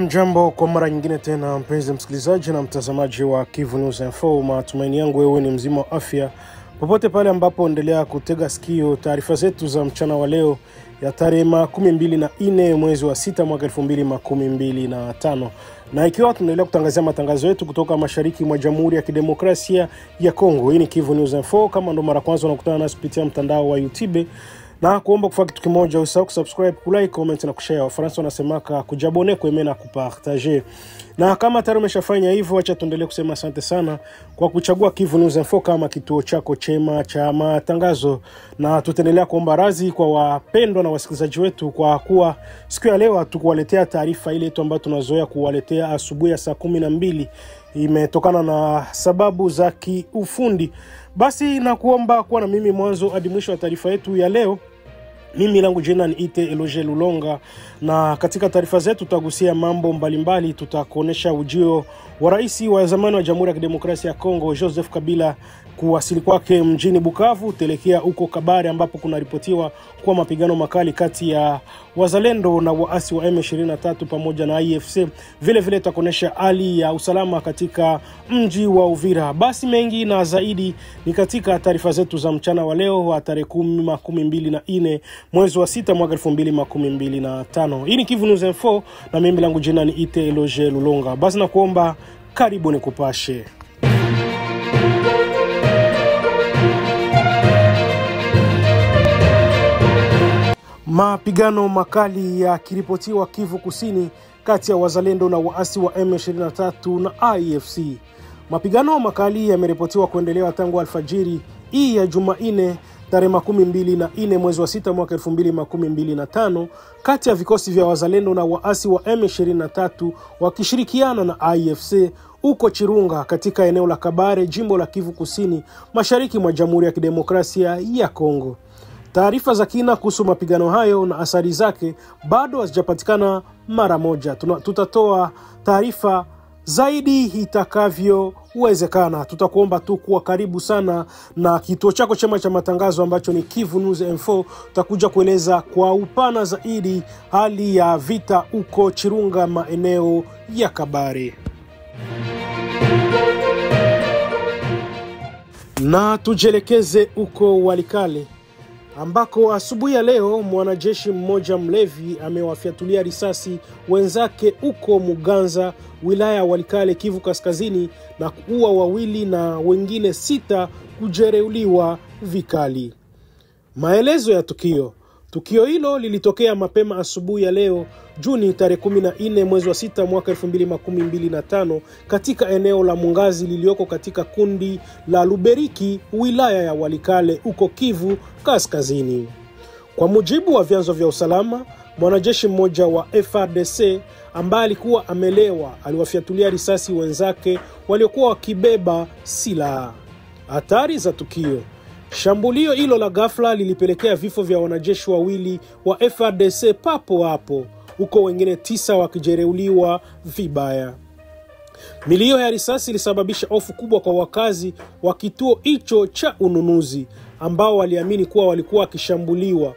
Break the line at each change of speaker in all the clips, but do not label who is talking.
Jambo kwa mara nyingine tena mpenzi msikilizaji na mtazamaji wa Kivu News Info. Matumaini yangu wewe ni mzima wa afya popote pale ambapo endelea kutega sikio taarifa zetu za mchana wa leo ya tarehe 24 mwezi wa 6 mwaka 2025. Na ikiwa tunaendelea kutangazia matangazo yetu kutoka mashariki mwa Jamhuri ya Kidemokrasia ya Kongo. Hii ni Kivu News Info. Kama ndo mara kwanza unakutana nasi kupitia mtandao wa YouTube, na kuomba kufanya kitu kimoja, usahau kusubscribe, kulike, comment na kushare. Wafaransa wanasemaka kujabone, kuaimena na kupartager. Na kama tayari umeshafanya hivyo, acha tuendelee kusema asante sana kwa kuchagua Kivu News Info kama kituo chako chema cha matangazo. Na tutaendelea kuomba radhi kwa wapendwa na wasikilizaji wetu kwa kuwa siku ya leo hatukuwaletea taarifa ile tu ambayo tunazoea kuwaletea asubuhi ya saa 12. Imetokana na sababu za kiufundi. Basi na kuomba kuwa na mimi mwanzo hadi mwisho wa taarifa yetu ya leo. Mimi langu jina ni Ite Eloge Lulonga, na katika taarifa zetu tutagusia mambo mbalimbali. Tutakuonesha ujio wa rais wa zamani wa Jamhuri ya Kidemokrasia ya Kongo Joseph Kabila kuwasili kwake mjini Bukavu, telekea huko Kabare ambapo kuna ripotiwa kwa mapigano makali kati ya wazalendo na waasi wa M23 pamoja na IFC. Vile vile tutakuonesha hali ya usalama katika mji wa Uvira. Basi mengi na zaidi ni katika taarifa zetu za mchana wa leo wa tarehe 24 mwezi wa 6 mwaka 2025. Hii ni Kivu News Info na mimi langu jina ni Ite Eloge Lulonga. Basi na kuomba karibu nikupashe. Mapigano makali ya kiripotiwa Kivu Kusini kati ya wazalendo na waasi wa M23 na IFC. Mapigano makali yameripotiwa kuendelea tangu alfajiri hii ya Jumanne tarehe 24 mwezi wa 6 mwaka 2025 kati ya vikosi vya wazalendo na waasi wa M23 wakishirikiana na IFC uko Chirunga katika eneo la Kabare, jimbo la Kivu Kusini, mashariki mwa Jamhuri ya Kidemokrasia ya Kongo. Taarifa za kina kuhusu mapigano hayo na athari zake bado hazijapatikana mara moja. Tutatoa taarifa zaidi itakavyowezekana. Tutakuomba tu kuwa karibu sana na kituo chako chema cha matangazo ambacho ni Kivu News Info. Tutakuja kueleza kwa upana zaidi hali ya vita uko Chirunga, maeneo ya Kabare. Na tujelekeze uko Walikale ambako asubuhi ya leo mwanajeshi mmoja mlevi amewafyatulia risasi wenzake uko Muganza, wilaya ya Walikale, Kivu Kaskazini, na kuua wawili na wengine 6 kujeruhiwa vikali. Maelezo ya tukio hilo lilitokea mapema asubuhi ya leo Juni tarehe 14 mwezi wa 6 mwaka 2025 katika eneo la Mungazi lilioko katika kundi la Luberiki, wilaya ya Walikale uko Kivu Kaskazini. Kwa mujibu wa vyanzo vya usalama, mwanajeshi mmoja wa FARDC ambaye alikuwa amelewa aliwafyatulia risasi wenzake waliokuwa wakibeba silaha. Hatari za tukio. Shambulio hilo la ghafla lilipelekea vifo vya wanajeshi wawili wa FARDC papo hapo, huko wengine 9 wakijeruhiwa vibaya. Milio ya risasi ilisababisha hofu kubwa kwa wakazi wa kituo hicho cha ununuzi ambao waliamini kuwa walikuwa wakishambuliwa.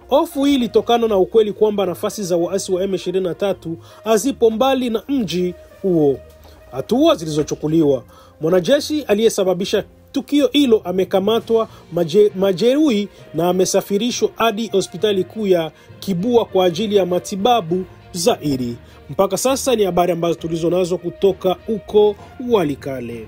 Hofu hii ilitokana na ukweli kwamba nafasi za waasi wa M23 hazipo mbali na mji huo. Hatua zilizochukuliwa. Mwanajeshi aliyesababisha tukio hilo amekamatwa majeruhi na amesafirishwa hadi hospitali kuu ya Kibua kwa ajili ya matibabu zaidi. Mpaka sasa ni habari ambazo tulizo nazo kutoka uko Walikale.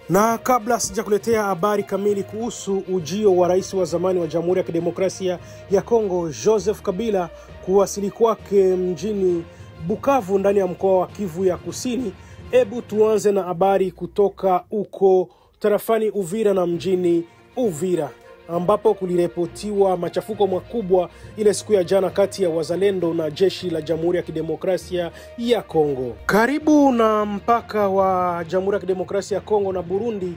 Na kabla sijakuletea habari kamili kuhusu ujio wa rais wa zamani wa Jamhuri ya Kidemokrasia ya Kongo Joseph Kabila kuwasili kwake mjini Bukavu ndani ya mkoa wa Kivu ya Kusini, hebu tuanze na habari kutoka uko tarafani Uvira na mjini Uvira ambapo kuliripotiwa machafuko makubwa ile siku ya jana kati ya wazalendo na jeshi la Jamhuri ya Kidemokrasia ya Kongo. Karibu na mpaka wa Jamhuri ya Kidemokrasia ya Kongo na Burundi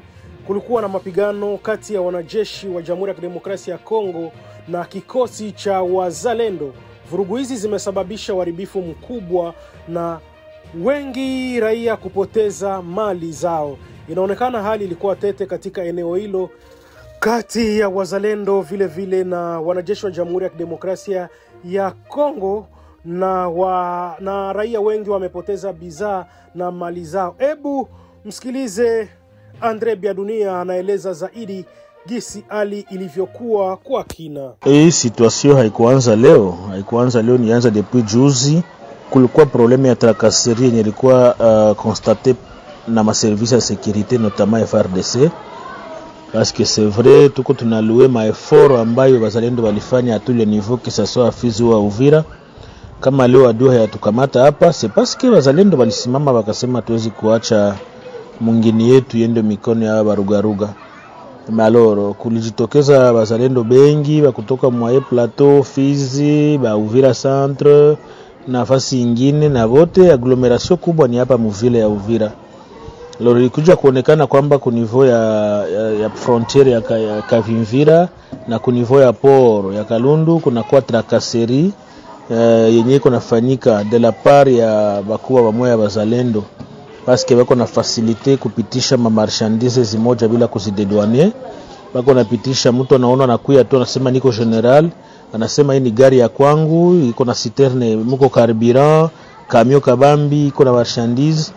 kulikuwa na mapigano kati ya wanajeshi wa Jamhuri ya Kidemokrasia ya Kongo na kikosi cha wazalendo. Vurugu hizi zimesababisha uharibifu mkubwa na wengi raia kupoteza mali zao. Inaonekana hali ilikuwa tete katika eneo hilo kati ya wazalendo vile vile na wanajeshi wa Jamhuri ya Kidemokrasia ya Kongo, na raia wengi wamepoteza bidhaa na mali zao. Hebu msikilize Andre Biadunia anaeleza zaidi gisi hali ilivyokuwa kwa kina.
Hii situation haikuanza leo, nianza depuis juzi. Kulikuwa probleme ya tracasserie yenye ilikuwa constaté na ma services ya sécurité notamment FARDC, parce que c'est vrai tuko tunalouer ma effort ambayo wazalendo walifanya à tous les niveaux, que ça soit Fizi ou Uvira. Kama leo adui hayatukamata hapa, c'est parce que wazalendo walisimama wakasema tuwezi kuacha mwingine yetu yende mikono ya barugaruga. Maloro kulijitokeza wazalendo bengi wa kutoka Mwaye Plateau, Fizi, ba Uvira Centre, nafasi nyingine, na wote agglomeration kubwa ni hapa mvile ya Uvira. Loro ilikuja kuonekana kwamba ku niveau ya frontiere ya Kavimvira na ku niveau ya port ya Kalundu kuna kwa tracasserie yenye iko nafanyika de la part ya bakuwa bamoya wazalendo, parce que wako na facilité kupitisha ma marchandises zimoja bila kuzidedouaner. Wako napitisha, mtu anaona anakuya tu anasema niko general, anasema hii ni gari ya kwangu, iko na citerne, mko carburant, camion kabambi, iko na marchandise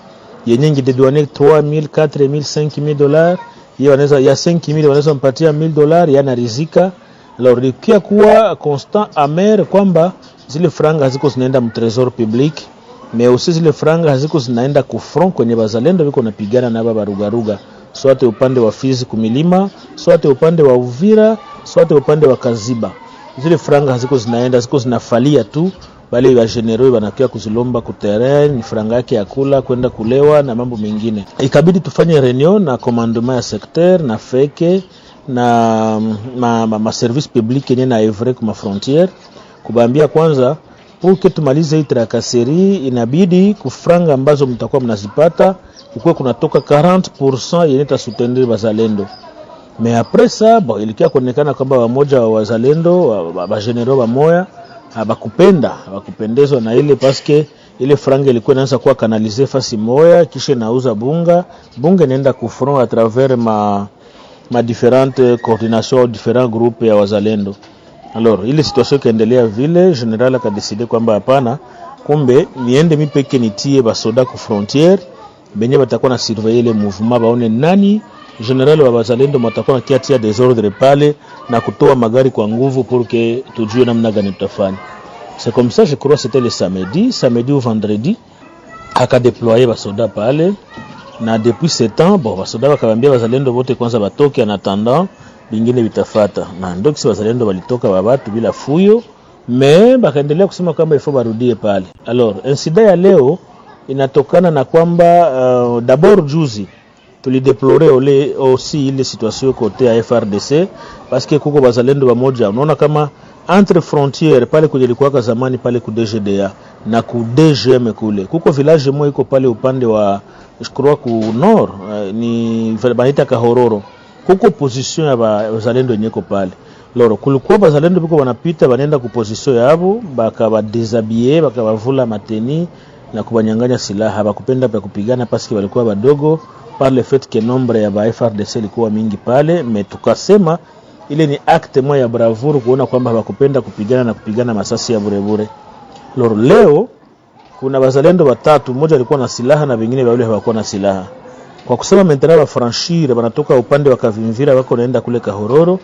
yenye ngidedouaner 3000, 4000, 5000 dollars. Hiyo anaweza ya 5000 wanaweza mpatia $1000, yana rizika. Alors likia kuwa constant amer kwamba zile franga haziko zinaenda mu trésor public, mais aussi zile franga haziko zinaenda ku front kwenye bazalendo biko napigana na baba rugaruga, sote upande wa Fizi kumilima, sote upande wa Uvira, sote upande wa Kaziba. Zile franga haziko zinaenda, ziko zinafalia tu, bali wa generaux wanakia kuzilomba ku terrain, ni franga yake ya kula kwenda kulewa na mambo mengine. Ikabidi tufanye reunion na commandement ya secteur na feke na ma service public yenye na evre kuma frontière, kubambia kwanza pour que tumalize hii tracasserie inabidi kufranga ambazo mtakuwa mnazipata ukwe kunatoka 40% yenye tasoutenir bazalendo. Mais après ça bon, ilikia kuonekana kwamba wamoja wa wazalendo wa generaux wa moya bakupendezwa na ile, parce que ile franga ilikuwa inaanza kuwa kanalize fasi moya, kisha nauza bunga inaenda ku front à travers ma différentes coordinations, différents groupes ya wazalendo. Alors ile situation kaendelea vile, general akadeside kwamba hapana, kumbe niende mipeke nitie basoda ku frontière benye batakuwa na surveiller le mouvement, baone nani general wa bazalendo matakuwa na kiatia desordre pale na kutoa magari kwa nguvu pour que tujue namna gani tutafanya. C'est comme ça, je crois c'était le samedi ou vendredi aka déployer basoda pale, na depuis ce temps bon basoda bakabambia bazalendo wote kwanza batoke en attendant bingine bitafata, na ndio kisi wazalendo walitoka babatu bila fuyo, mais bakaendelea kusema kwamba ifo barudie pale. Alors incident ya leo inatokana na kwamba d'abord juzi tulideplorer aussi ile situation côté ya FARDC, parce que kuko bazalendo bamoja unaona kama entre frontières pale kulikuwa zamani pale ku DGDA na ku DGM kule kuko village moja iko pale upande wa je crois ku nord ni banita Kahororo, kuko position ya bazalendo nyeko pale. Loro kulikuwa bazalendo biko wanapita banenda ku position yabo, bakaba déshabiller, bakabavula mateni na kubanyanganya silaha, bakupenda pa kupigana parce que walikuwa badogo, par le fait que nombre ya ba FARDC ilikuwa mingi pale. Mais tukasema ile ni acte moja ya bravoure kuona kwamba bakupenda kupigana na kupigana masasi ya burebure. Loro leo kuna bazalendo watatu, mmoja alikuwa na silaha na wengine wale hawakuwa na silaha. Kwa kusema maintenant ba franchir banatoka upande wa Kavimvira wako naenda kule Kahororo,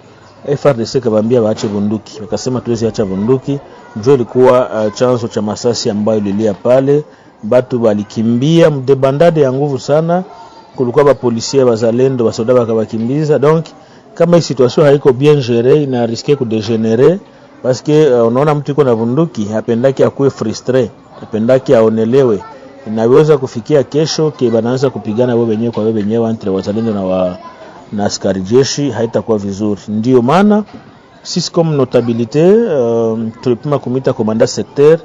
FARDC kabambia waache bunduki, wakasema tuwezi acha bunduki. Ndio ilikuwa chanzo cha masasi ambayo ililia pale, batu walikimbia mdebandade ya nguvu sana, kulikuwa ba policier bazalendo basoda bakabakimbiza. Donc kama hii situation haiko bien gérée, ina risque ku dégénérer, parce que unaona mtu yuko na bunduki hapendaki akue frustré, hapendaki aonelewe, inaweza kufikia kesho ke banaanza kupigana wao wenyewe kwa wao wenyewe entre wazalendo na askari jeshi, haitakuwa vizuri. Ndio maana sisi comme notabilité tulipima kumita komanda secteur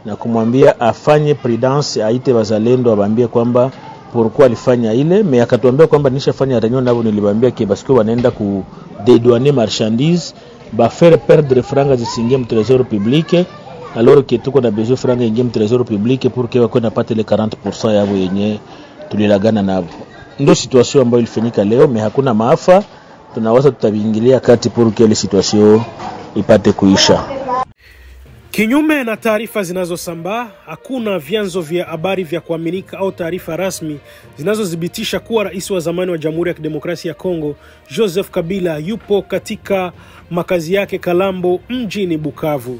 na kumwambia afanye prudence, aite wazalendo abambie kwamba pourquoi alifanya ile, mais akatuambia kwamba nishafanya reunion nabo, niliwaambia ke parce que wanaenda ku dédouaner marchandise ba faire perdre franga zisingie mu trésor public alors que tuko na besoin franga ingie mu trésor public pour que wako napate le 40% yao yenye tulilagana nabo. Ndio situation ambayo ilifanyika leo, hakuna maafa. Tunaweza tutabiingilia kati pour que ile situation ipate kuisha.
Kinyume na taarifa zinazosambaa, hakuna vyanzo vya habari vya kuaminika au taarifa rasmi zinazodhibitisha kuwa rais wa zamani wa Jamhuri ya Kidemokrasia ya Kongo Joseph Kabila yupo katika makazi yake Kalambo mjini Bukavu.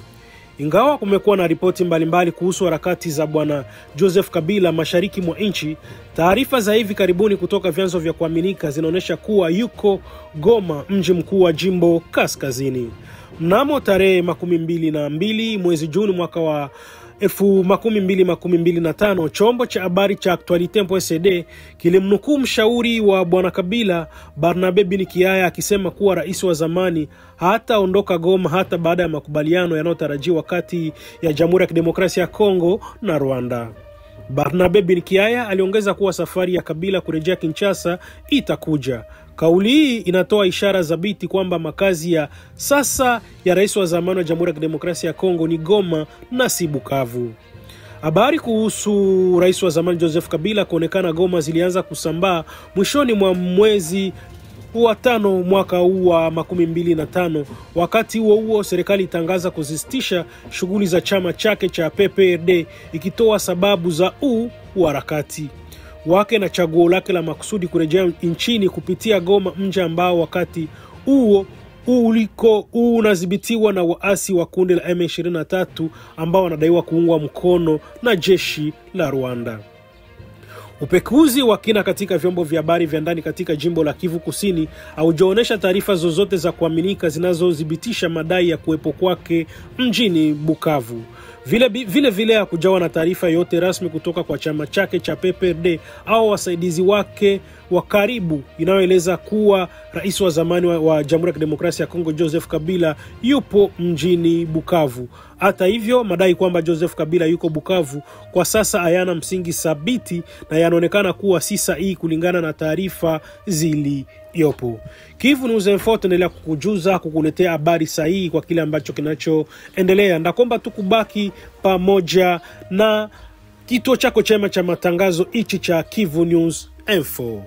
Ingawa kumekuwa na ripoti mbalimbali kuhusu harakati za bwana Joseph Kabila mashariki mwa nchi, taarifa za hivi karibuni kutoka vyanzo vya kuaminika zinaonyesha kuwa yuko Goma, mji mkuu wa jimbo kaskazini. Mnamo tarehe 22 mwezi Juni mwaka wa 2025, chombo cha habari cha Actualite.cd kilimnukuu mshauri wa bwana Kabila Barnabe Binikiaya akisema kuwa rais wa zamani hataondoka Goma hata baada ya makubaliano yanayotarajiwa kati ya Jamhuri ya Kidemokrasia ya Kongo na Rwanda. Barnabe Binikiaya aliongeza kuwa safari ya Kabila kurejea Kinshasa itakuja. Kauli hii inatoa ishara thabiti kwamba makazi ya sasa ya rais wa zamani wa Jamhuri ya Kidemokrasia ya Kongo ni Goma na si Bukavu. Habari kuhusu rais wa zamani Joseph Kabila kuonekana Goma zilianza kusambaa mwishoni mwa mwezi wa 5 mwaka huu wa 2025. Wakati huo serikali itangaza kuzisitisha shughuli za chama chake cha PPRD ikitoa sababu za harakati wake na chaguo lake la makusudi kurejea nchini kupitia Goma, mji ambao wakati huo unadhibitiwa na waasi wa kundi la M23 ambao wanadaiwa kuungwa mkono na jeshi la Rwanda. Upekuzi wa kina katika vyombo vya habari vya ndani katika jimbo la Kivu Kusini haujaonesha taarifa zozote za kuaminika zinazodhibitisha madai ya kuwepo kwake mjini Bukavu. Vile hakujawa na taarifa yote rasmi kutoka kwa chama chake cha PPRD au wasaidizi wake wa karibu inayoeleza kuwa rais wa zamani wa Jamhuri ya Kidemokrasia ya Kongo Joseph Kabila yupo mjini Bukavu. Hata hivyo, madai kwamba Joseph Kabila yuko Bukavu kwa sasa hayana msingi thabiti na yanaonekana kuwa si sahihi kulingana na taarifa zilizopo. Kivu News Info tunaendelea kukujuza, kukuletea habari sahihi kwa kile ambacho kinachoendelea. Ndakomba tukubaki pamoja na kituo chako chema cha matangazo hichi cha Kivu News Info.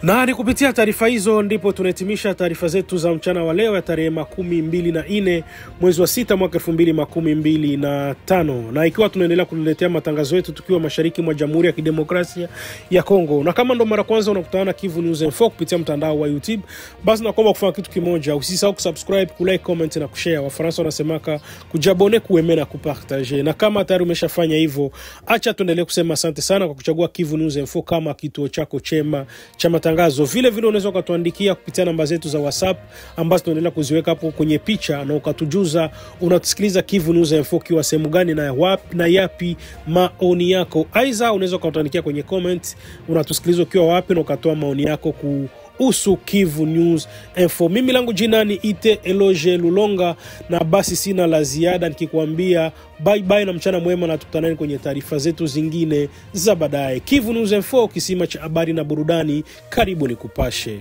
Na ni kupitia taarifa hizo ndipo tunahitimisha taarifa zetu za mchana wa leo ya tarehe 24 mwezi wa 6 mwaka 2025. Na ikiwa tunaendelea kuletea matangazo yetu tukiwa mashariki mwa Jamhuri ya Kidemokrasia ya Kongo. Na kama ndo mara kwanza unakutana na Kivu News Info kupitia mtandao wa YouTube, basi nakuomba kufanya kitu kimoja, usisahau kusubscribe, kulike, comment na kushare. Wafaransa wanasemaka kujabone, kuemea na kupartager. Na kama tayari umeshafanya hivyo, acha tuendelee kusema asante sana kwa kuchagua Kivu News Info kama kituo chako chema cha matangazo. Vile unaweza kutuandikia kupitia namba zetu za WhatsApp ambazo tunaendelea kuziweka hapo kwenye picha, na ukatujuza unatusikiliza Kivu News Info kiwa sehemu gani na yapi maoni yako. Aidha unaweza kutuandikia kwenye comment unatusikiliza ukiwa wapi na ukatoa maoni yako kuhusu Kivu News Info. Mimi langu jina ni Ite Eloge Lulonga, na basi sina la ziada nikikwambia bye bye na mchana mwema, na tukutanane kwenye taarifa zetu zingine za baadaye. Kivu News Info, kisima cha habari na burudani, karibu nikupashe.